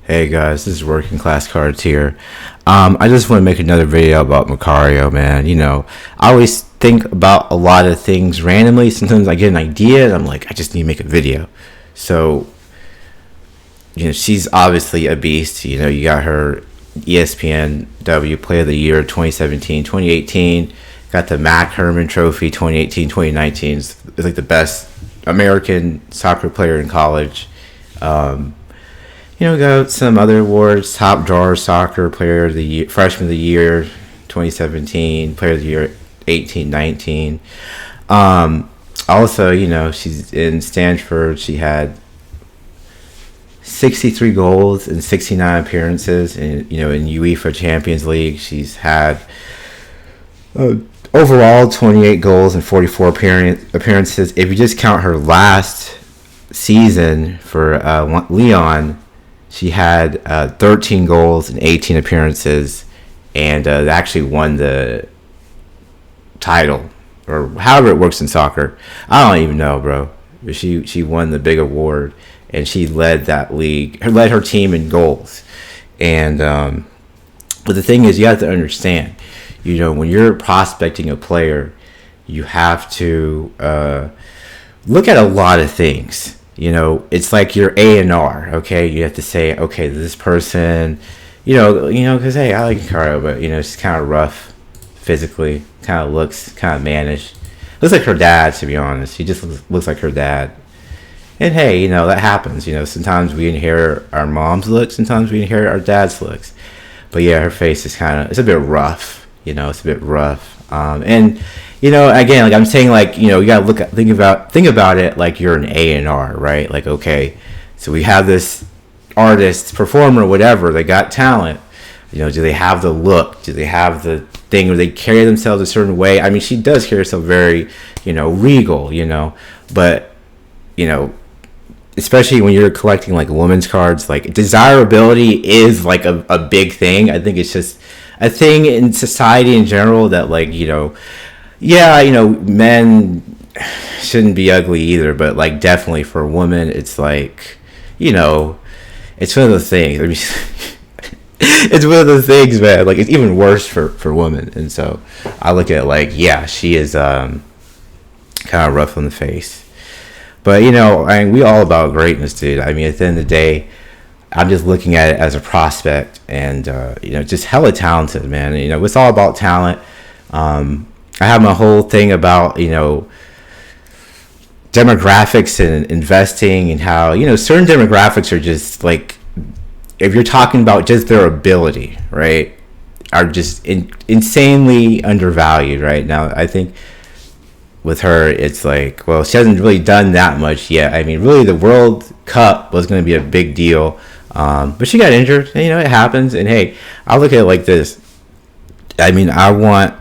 Hey guys, this is Working Class Cards here. I just want to make another video about Macario, man. I always think about a lot of things randomly. Sometimes I get an idea and I'm like, I just need to make a video. So, she's obviously a beast. You got her ESPN W Player of the Year 2017, 2018. Got the Mac Herman Trophy 2018, 2019. It's like the best American soccer player in college. Got some other awards: Top Drawer Soccer Player of the Year, Freshman of the Year, 2017, Player of the Year, 18-19. Also, she's in Stanford. She had 63 goals in 69 appearances, in UEFA Champions League. She's had overall 28 goals and 44 appearances. If you just count her last season for Lyon, she had 13 goals and 18 appearances, and actually won the title, or however it works in soccer. I don't even know, bro. But she won the big award, and she led that league, led her team in goals. And but the thing is, you have to understand, when you're prospecting a player, you have to look at a lot of things. It's like your A&R, okay? You have to say, okay, this person, because, hey, I like Macario, but, she's kind of rough physically, kind of looks kind of mannish. Looks like her dad, to be honest. He just looks like her dad. And, hey, that happens. Sometimes we inherit our mom's looks, sometimes we inherit our dad's looks. But, yeah, her face is it's a bit rough, it's a bit rough. And again, like I'm saying, you gotta think about it like you're an A&R, right? Like, okay, so we have this artist, performer, whatever. They got talent. Do they have the look? Do they have the thing where they carry themselves a certain way? I mean, she does carry herself very, regal, but, especially when you're collecting like women's cards, like desirability is like a big thing. I think it's just a thing in society in general that men shouldn't be ugly either, but like definitely for women, it's like, it's one of those things. I mean, it's one of those things, man. Like, it's even worse for women. And so I look at it like, yeah, she is kind of rough on the face. But, we all about greatness, dude. I mean, at the end of the day, I'm just looking at it as a prospect, and just hella talented, man. It's all about talent. I have my whole thing about demographics and investing, and how certain demographics are just like, if you're talking about just their ability, right, are just insanely undervalued right now. I think with her, it's like, well, she hasn't really done that much yet. I mean, really, the World Cup was going to be a big deal. But she got injured, and it happens. And hey, I look at it like this. I mean, I want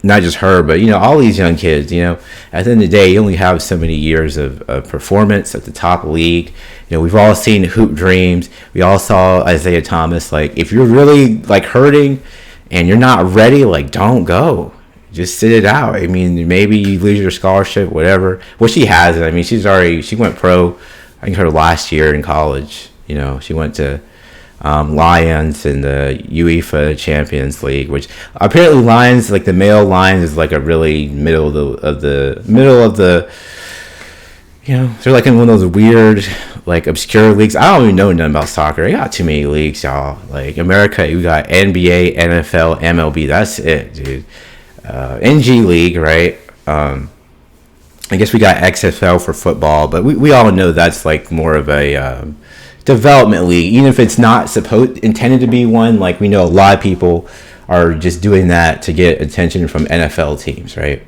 not just her, but all these young kids. At the end of the day, you only have so many years of performance at the top league. We've all seen Hoop Dreams. We all saw Isaiah Thomas. Like, if you're really like hurting and you're not ready, like, don't go. Just sit it out. I mean, maybe you lose your scholarship, whatever. Well, she has it. I mean, she went pro, I think, her last year in college. She went to Lions in the UEFA Champions League, which apparently Lions, like the male Lions, is like a really middle of the they're like in one of those weird, like, obscure leagues. I don't even know nothing about soccer. I got too many leagues, y'all. Like, America, you got NBA, NFL, MLB. That's it, dude. NG League, right? I guess we got XFL for football, but we all know that's like more of a development league, even if it's not intended to be one. Like, we know a lot of people are just doing that to get attention from NFL teams, right?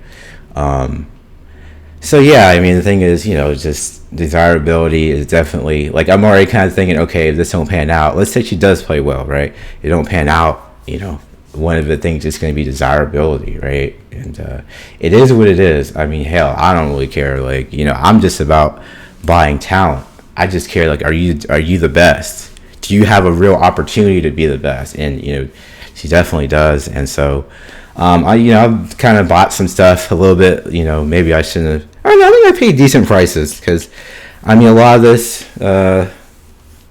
So yeah, I mean, the thing is, just desirability is definitely, like, I'm already kind of thinking, okay, if this don't pan out, let's say she does play well, right? It don't pan out, one of the things is going to be desirability, right? And it is what it is. I mean, hell, I don't really care. Like, I'm just about buying talent. I just care, like, are you the best? Do you have a real opportunity to be the best? And she definitely does. And so I've kind of bought some stuff a little bit. Maybe I shouldn't have. I think I paid decent prices, because I mean, a lot of this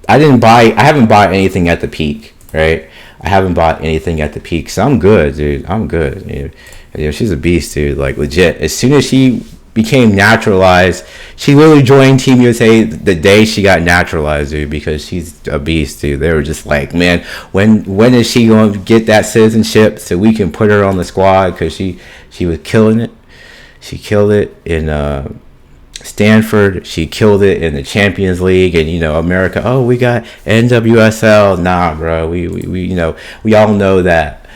I haven't bought anything at the peak, right? I haven't bought anything at the peak, so I'm good, dude. I'm good. She's a beast, dude. Like, legit. As soon as she became naturalized, she literally joined Team USA the day she got naturalized, dude, because she's a beast, dude. They were just like, man, when is she going to get that citizenship so we can put her on the squad? Because she was killing it. She killed it in Stanford. She killed it in the Champions League, and America. Oh, we got NWSL. Nah, bro. We all know that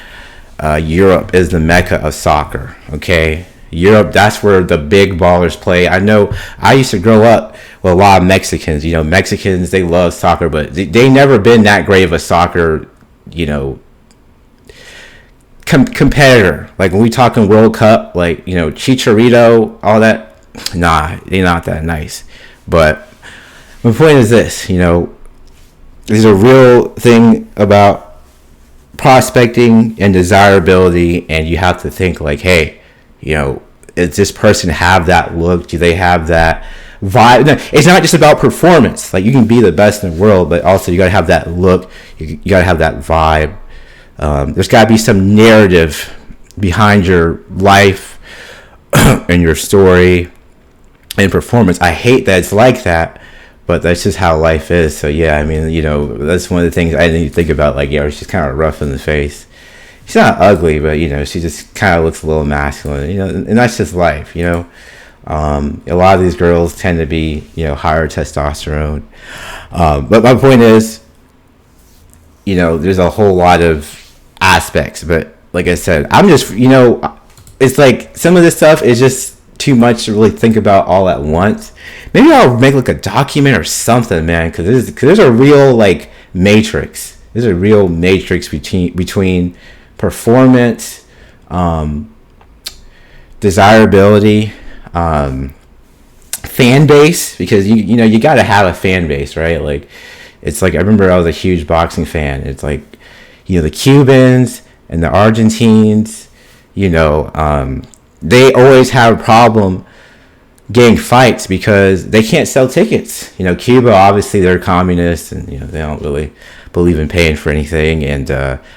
Europe is the mecca of soccer. Okay, Europe. That's where the big ballers play. I know. I used to grow up with a lot of Mexicans. Mexicans, they love soccer, but they never been that great of a soccer. Competitor. Like when we talking World Cup, like Chicharito, all that. Nah, they're not that nice. But my point is this, there's a real thing about prospecting and desirability, and you have to think like, hey, does this person have that look? Do they have that vibe? No, it's not just about performance. Like, you can be the best in the world, but also you gotta have that look. You gotta have that vibe. There's gotta be some narrative behind your life and your story and performance. I hate that it's like that, but that's just how life is. So yeah, I mean, that's one of the things I didn't even think about. Like, she's kind of rough in the face. She's not ugly, but she just kind of looks a little masculine. And that's just life. A lot of these girls tend to be higher testosterone. But my point is, there's a whole lot of aspects. But like I said, I'm just it's like some of this stuff is just too much to really think about all at once. Maybe I'll make like a document or something, man, because there's a real like matrix. There's a real matrix between performance, desirability, fan base, because you got to have a fan base, right? Like, it's like, I remember I was a huge boxing fan. It's like the Cubans and the Argentines, they always have a problem getting fights because they can't sell tickets. Cuba, obviously, they're communists, and they don't really believe in paying for anything. And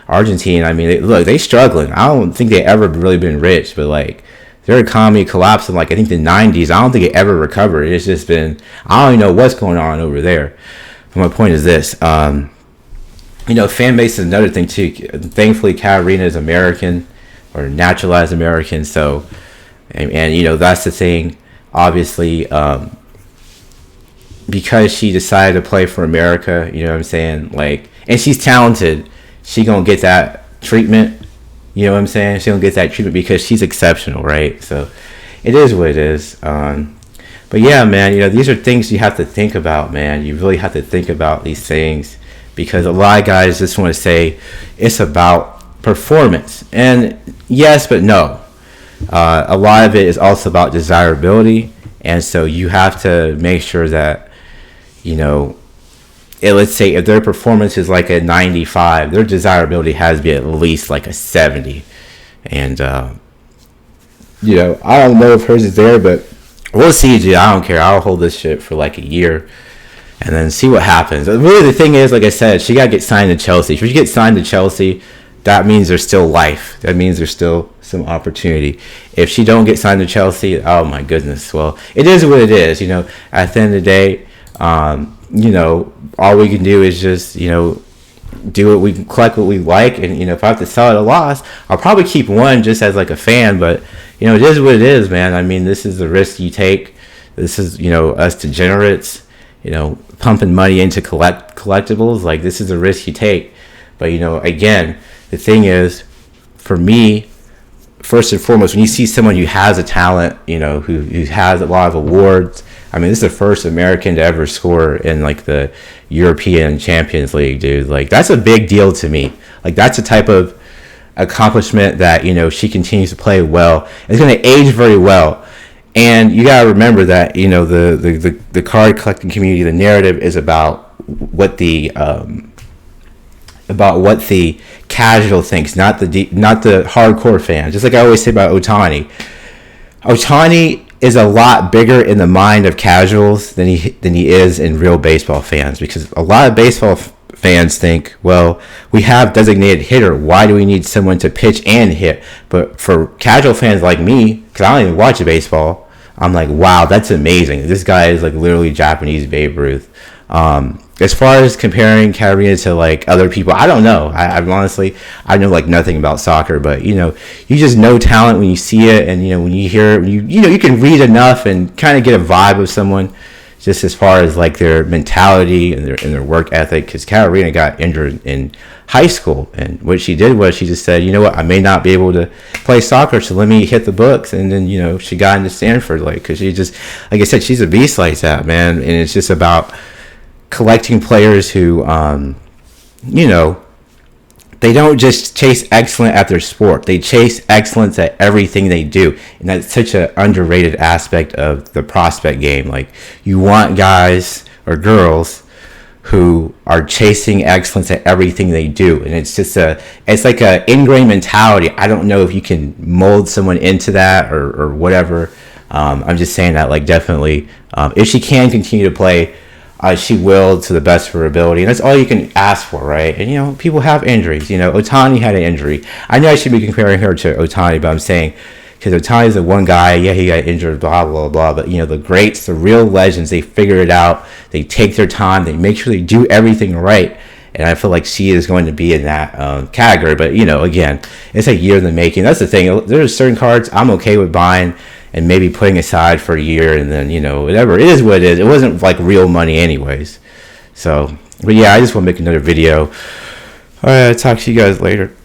Argentina, I mean, they struggling. I don't think they ever really been rich, but like, their economy collapsed in like, I think, the 90s. I don't think it ever recovered. It's just been, I don't even know what's going on over there. But my point is this, fan base is another thing too. Thankfully, Catarina is American, or naturalized American. So, and that's the thing. Obviously, because she decided to play for America, what I'm saying? Like, and she's talented, she gonna get that treatment. What I'm saying? She gonna get that treatment because she's exceptional, right? So, it is what it is. But yeah, man, these are things you have to think about, man. You really have to think about these things, because a lot of guys just want to say it's about performance, and yes, but no. A lot of it is also about desirability, and so you have to make sure that let's say if their performance is like a 95, their desirability has to be at least like a 70. And I don't know if hers is there, but we'll see, dude. I don't care. I'll hold this shit for like a year and then see what happens. Really, the thing is, like I said, she got to get signed to Chelsea. If she gets signed to Chelsea, that means there's still life. That means there's still some opportunity. If she don't get signed to Chelsea, oh my goodness. Well, it is what it is. At the end of the day, all we can do is just, do what we collect what we like. And, if I have to sell at a loss, I'll probably keep one just as like a fan. But, it is what it is, man. I mean, this is the risk you take. This is, us degenerates, pumping money into collectibles. Like, this is the risk you take. But, again, the thing is, for me, first and foremost, when you see someone who has a talent, who has a lot of awards. I mean, this is the first American to ever score in like the European Champions League, dude. Like, that's a big deal to me. Like, that's a type of accomplishment that, she continues to play well. It's going to age very well. And you got to remember that, the card collecting community, the narrative is about what the casual thinks, not the hardcore fan. Just like I always say about Ohtani. Ohtani is a lot bigger in the mind of casuals than he is in real baseball fans, because a lot of baseball fans think, well, we have designated hitter, why do we need someone to pitch and hit? But for casual fans like me, because I don't even watch baseball, I'm like, wow, that's amazing. This guy is like literally Japanese Babe Ruth. As far as comparing Catarina to like other people, I don't know. I honestly, I know like nothing about soccer, but you just know talent when you see it, and when you hear it, you can read enough and kind of get a vibe of someone, just as far as like their mentality and their work ethic. Because Catarina got injured in high school, and what she did was she just said, you know what, I may not be able to play soccer, so let me hit the books. And then she got into Stanford, like, because she just, like I said, she's a beast like that, man. And it's just about collecting players who, they don't just chase excellence at their sport. They chase excellence at everything they do. And that's such an underrated aspect of the prospect game. Like, you want guys or girls who are chasing excellence at everything they do. And it's just it's like a ingrained mentality. I don't know if you can mold someone into that or whatever. I'm just saying that, like, definitely, if she can continue to play, she will, to the best of her ability, and that's all you can ask for, right? And people have injuries. Ohtani had an injury. I know I should be comparing her to Ohtani, but I'm saying, because Ohtani is the one guy, yeah, he got injured, blah blah blah. But the greats, the real legends, they figure it out. They take their time. They make sure they do everything right. And I feel like she is going to be in that category. But again, it's a year in the making. That's the thing. There's certain cards I'm okay with buying and maybe putting aside for a year, and then whatever, it is what it is. It wasn't like real money anyways. So, but yeah, I just want to make another video. All right, I'll talk to you guys later.